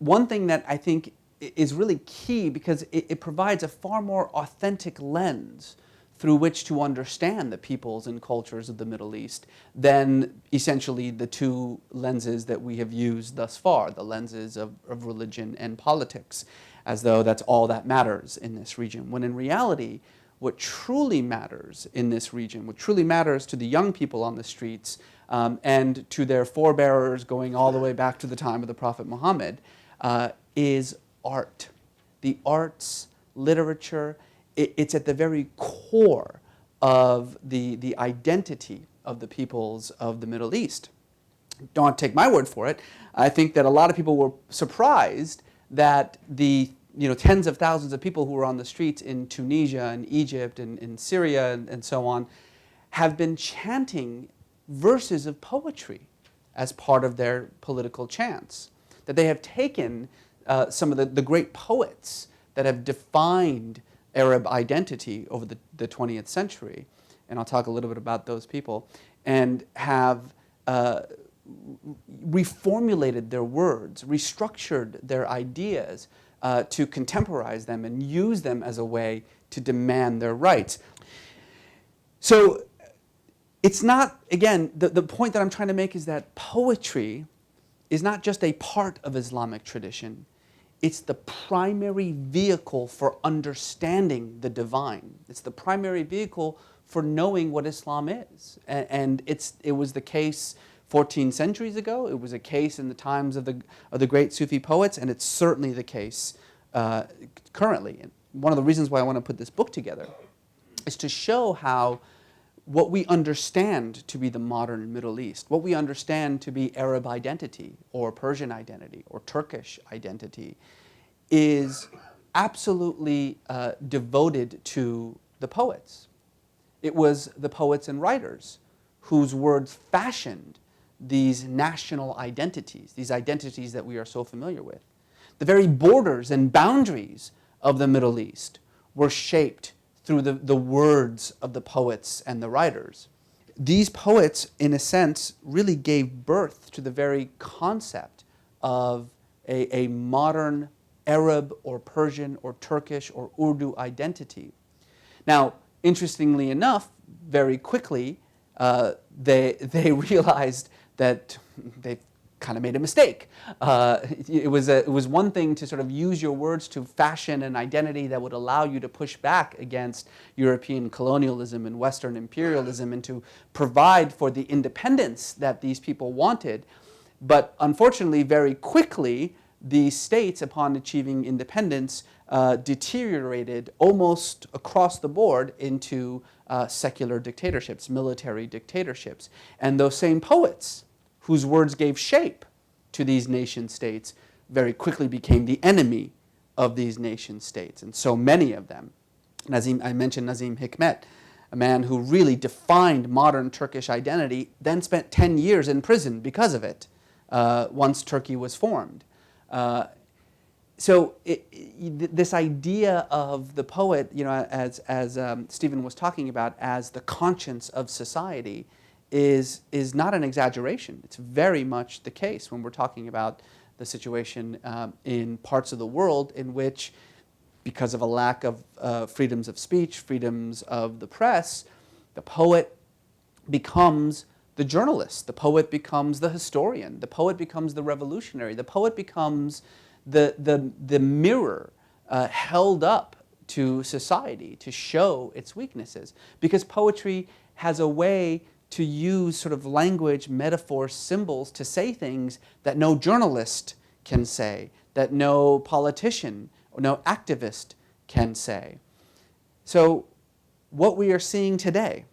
one thing that I think is really key, because it provides a far more authentic lens through which to understand the peoples and cultures of the Middle East than essentially the two lenses that we have used thus far, the lenses of religion and politics, as though that's all that matters in this region. When in reality, what truly matters in this region, what truly matters to the young people on the streets and to their forebearers going all the way back to the time of the Prophet Muhammad, is art. The arts, literature, it's at the very core of the identity of the peoples of the Middle East. Don't take my word for it. I think that a lot of people were surprised that the tens of thousands of people who were on the streets in Tunisia and Egypt and in Syria and so on have been chanting verses of poetry as part of their political chants. That they have taken some of the great poets that have defined Arab identity over the 20th century, and I'll talk a little bit about those people, and have reformulated their words, restructured their ideas to contemporize them and use them as a way to demand their rights. So it's not, again, the point that I'm trying to make is that poetry is not just a part of Islamic tradition. It's the primary vehicle for understanding the divine. It's the primary vehicle for knowing what Islam is. And it was the case 14 centuries ago. It was a case in the times of the great Sufi poets, and it's certainly the case currently. And one of the reasons why I want to put this book together is to show how what we understand to be the modern Middle East, what we understand to be Arab identity or Persian identity or Turkish identity, is absolutely devoted to the poets. It was the poets and writers whose words fashioned these national identities, these identities that we are so familiar with. The very borders and boundaries of the Middle East were shaped through the words of the poets and the writers. These poets, in a sense, really gave birth to the very concept of a modern Arab or Persian or Turkish or Urdu identity. Now, interestingly enough, very quickly, they realized that they kind of made a mistake. It was one thing to sort of use your words to fashion an identity that would allow you to push back against European colonialism and Western imperialism and to provide for the independence that these people wanted. But unfortunately, very quickly, the states, upon achieving independence, deteriorated almost across the board into secular dictatorships, military dictatorships. And those same poets whose words gave shape to these nation states very quickly became the enemy of these nation states. And so many of them, I mentioned Nazim Hikmet, a man who really defined modern Turkish identity, then spent 10 years in prison because of it, once Turkey was formed. So this idea of the poet, as Stephen was talking about, as the conscience of society, is not an exaggeration. It's very much the case when we're talking about the situation in parts of the world in which, because of a lack of freedoms of speech, freedoms of the press, the poet becomes the journalist, the poet becomes the historian, the poet becomes the revolutionary, the poet becomes the mirror held up to society to show its weaknesses. Because poetry has a way to use sort of language, metaphors, symbols to say things that no journalist can say, that no politician or no activist can say. So what we are seeing today,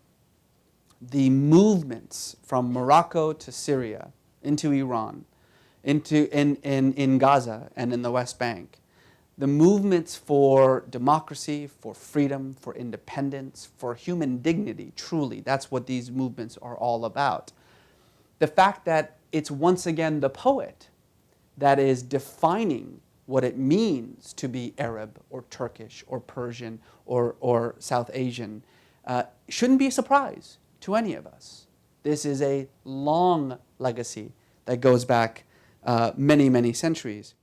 the movements from Morocco to Syria, into Iran, in Gaza and in the West Bank, the movements for democracy, for freedom, for independence, for human dignity, truly, that's what these movements are all about. The fact that it's once again the poet that is defining what it means to be Arab or Turkish or Persian or South Asian shouldn't be a surprise to any of us. This is a long legacy that goes back many, many centuries.